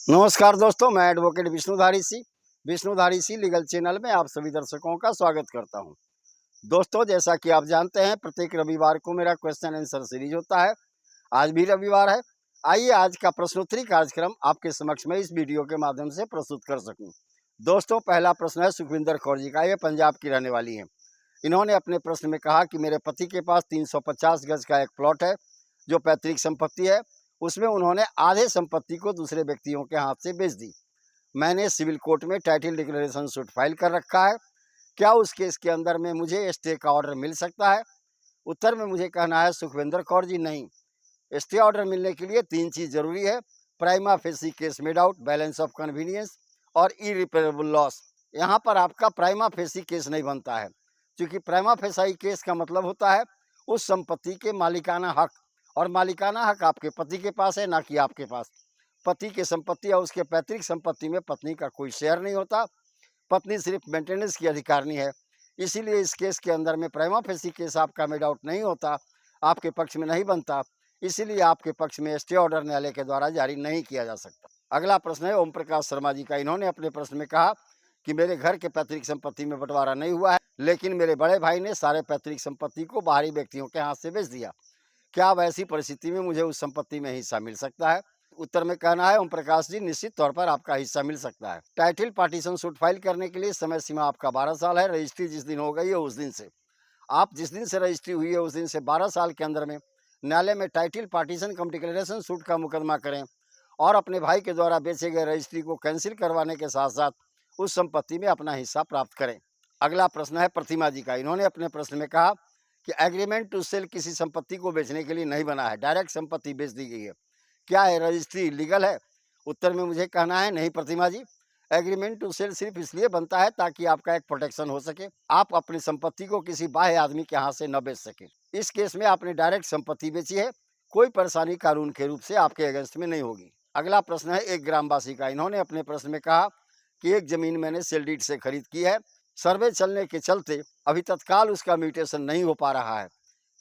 नमस्कार दोस्तों, मैं एडवोकेट विष्णुधारी सी लीगल चैनल में आप सभी दर्शकों का स्वागत करता हूं। दोस्तों, जैसा कि आप जानते हैं, प्रत्येक रविवार को मेरा क्वेश्चन आंसर सीरीज होता है। आज भी रविवार है। आइए आज का प्रश्नोत्तरी कार्यक्रम आपके समक्ष में इस वीडियो के माध्यम से प्रस्तुत कर सकूं। दोस्तों, पहला प्रश्न है सुखविंदर कौर जी का। ये पंजाब की रहने वाली हैं। इन्होंने अपने प्रश्न में कहा कि मेरे पति के पास 350 गज का एक प्लॉट है जो पैतृक संपत्ति है। उसमें उन्होंने आधे संपत्ति को दूसरे व्यक्तियों के हाथ से बेच दी। मैंने सिविल कोर्ट में टाइटल डिक्लेरेशन सूट फाइल कर रखा है। क्या उस केस के अंदर में मुझे स्टे का ऑर्डर मिल सकता है? उत्तर में मुझे कहना है सुखविंदर कौर जी, नहीं। स्टे ऑर्डर मिलने के लिए 3 चीज़ जरूरी है: prima facie case made out, balance of convenience और इरिपेरेबल लॉस। यहाँ पर आपका प्राइमा फेसी केस नहीं बनता है, क्योंकि प्राइमा फेसाई केस का मतलब होता है उस संपत्ति के मालिकाना हक, और मालिकाना हक आपके पति के पास है, ना कि आपके पास। पति की संपत्ति या उसके पैतृक संपत्ति में पत्नी का कोई शेयर नहीं होता। पत्नी सिर्फ मेंटेनेंस की अधिकारिणी है। इसीलिए इस केस के अंदर में प्राइमा फेसी केस आपका मेड आउट नहीं होता, आपके पक्ष में नहीं बनता। इसीलिए आपके पक्ष में स्टे ऑर्डर न्यायालय के द्वारा जारी नहीं किया जा सकता। अगला प्रश्न है ओम प्रकाश शर्मा जी का। इन्होंने अपने प्रश्न में कहा कि मेरे घर के पैतृक संपत्ति में बंटवारा नहीं हुआ है, लेकिन मेरे बड़े भाई ने सारे पैतृक संपत्ति को बाहरी व्यक्तियों के हाथ से बेच दिया। क्या अब ऐसी परिस्थिति में मुझे उस संपत्ति में हिस्सा मिल सकता है? उत्तर में कहना है ओम प्रकाश जी, निश्चित तौर पर आपका हिस्सा मिल सकता है। टाइटल पार्टीशन सूट फाइल करने के लिए समय सीमा आपका 12 साल है। रजिस्ट्री जिस दिन हो गई है उस दिन से, आप जिस दिन से रजिस्ट्री हुई है उस दिन से 12 साल के अंदर में न्यायालय में टाइटल पार्टीशन कम डिक्लेरेशन सूट का मुकदमा करें और अपने भाई के द्वारा बेचे गए रजिस्ट्री को कैंसिल करवाने के साथ साथ उस संपत्ति में अपना हिस्सा प्राप्त करें। अगला प्रश्न है प्रतिमा जी का। इन्होंने अपने प्रश्न में कहा कि एग्रीमेंट टू सेल किसी संपत्ति को बेचने के लिए नहीं बना है, डायरेक्ट संपत्ति बेच दी गई है। क्या है रजिस्ट्री लीगल है? उत्तर में मुझे कहना है नहीं प्रतिमा जी। एग्रीमेंट टू सेल सिर्फ इसलिए बनता है ताकि आपका एक प्रोटेक्शन हो सके, आप अपनी संपत्ति को किसी बाह्य आदमी के हाथ से न बेच सके। इस केस में आपने डायरेक्ट संपत्ति बेची है, कोई परेशानी कानून के रूप से आपके अगेंस्ट में नहीं होगी। अगला प्रश्न है एक ग्रामवासी का। इन्होंने अपने प्रश्न में कहा कि एक जमीन मैंने सेल डीड से खरीद की है। सर्वे चलने के चलते अभी तत्काल उसका म्यूटेशन नहीं हो पा रहा है।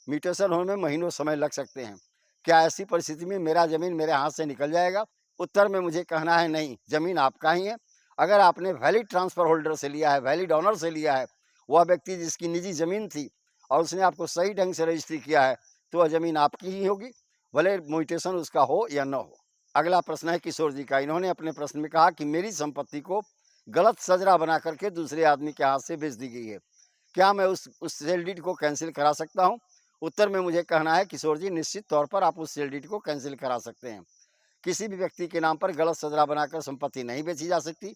म्यूटेशन होने में महीनों समय लग सकते हैं। क्या ऐसी परिस्थिति में मेरा जमीन मेरे हाथ से निकल जाएगा? उत्तर में मुझे कहना है नहीं, जमीन आपका ही है। अगर आपने वैलिड ट्रांसफर होल्डर से लिया है, वैलिड ऑनर से लिया है, वह व्यक्ति जिसकी निजी जमीन थी और उसने आपको सही ढंग से रजिस्ट्री किया है, तो वह जमीन आपकी ही होगी, भले म्यूटेशन उसका हो या न हो। अगला प्रश्न है किशोर जी का। इन्होंने अपने प्रश्न में कहा कि मेरी संपत्ति को गलत सजरा बना करके दूसरे आदमी के हाथ से बेच दी गई है। क्या मैं उस सेल डीड को कैंसिल करा सकता हूँ? उत्तर में मुझे कहना है किशोर जी, निश्चित तौर पर आप उस सेल डीड को कैंसिल करा सकते हैं। किसी भी व्यक्ति के नाम पर गलत सजरा बनाकर संपत्ति नहीं बेची जा सकती।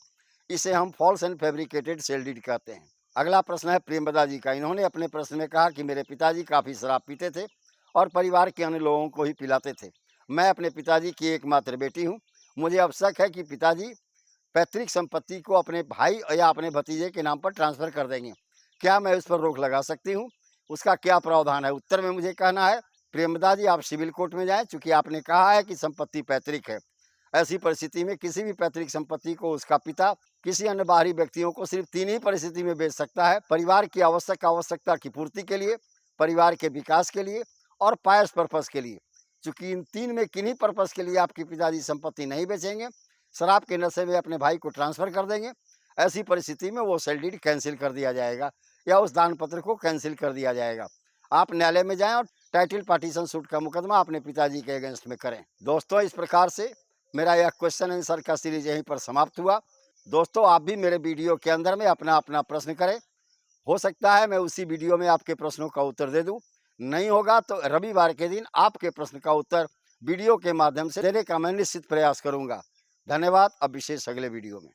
इसे हम false and fabricated sale deed कहते हैं। अगला प्रश्न है प्रेमदा जी का। इन्होंने अपने प्रश्न में कहा कि मेरे पिताजी काफ़ी शराब पीते थे और परिवार के अन्य लोगों को ही पिलाते थे। मैं अपने पिताजी की एकमात्र बेटी हूँ। मुझे अब शक है कि पिताजी पैतृक संपत्ति को अपने भाई या अपने भतीजे के नाम पर ट्रांसफ़र कर देंगे। क्या मैं उस पर रोक लगा सकती हूँ? उसका क्या प्रावधान है? उत्तर में मुझे कहना है प्रेमदा जी, आप सिविल कोर्ट में जाएं, चूँकि आपने कहा है कि संपत्ति पैतृक है। ऐसी परिस्थिति में किसी भी पैतृक संपत्ति को उसका पिता किसी अन्य बाहरी व्यक्तियों को सिर्फ 3 ही परिस्थिति में बेच सकता है: परिवार की आवश्यकता की पूर्ति के लिए, परिवार के विकास के लिए और पायस पर्पज़ के लिए। चूँकि इन 3 में किन्हीं पर्पज़ के लिए आपके पिताजी संपत्ति नहीं बेचेंगे, शराब के नशे में अपने भाई को ट्रांसफ़र कर देंगे, ऐसी परिस्थिति में वो सेल डीड कैंसिल कर दिया जाएगा या उस दान पत्र को कैंसिल कर दिया जाएगा। आप न्यायालय में जाएं और टाइटल पार्टीशन सूट का मुकदमा अपने पिताजी के अगेंस्ट में करें। दोस्तों, इस प्रकार से मेरा यह क्वेश्चन आंसर का सीरीज यहीं पर समाप्त हुआ। दोस्तों, आप भी मेरे वीडियो के अंदर में अपना अपना प्रश्न करें। हो सकता है मैं उसी वीडियो में आपके प्रश्नों का उत्तर दे दूं। नहीं होगा तो रविवार के दिन आपके प्रश्न का उत्तर वीडियो के माध्यम से देने का मैं निश्चित प्रयास करूंगा। धन्यवाद। अब विशेष अगले वीडियो में।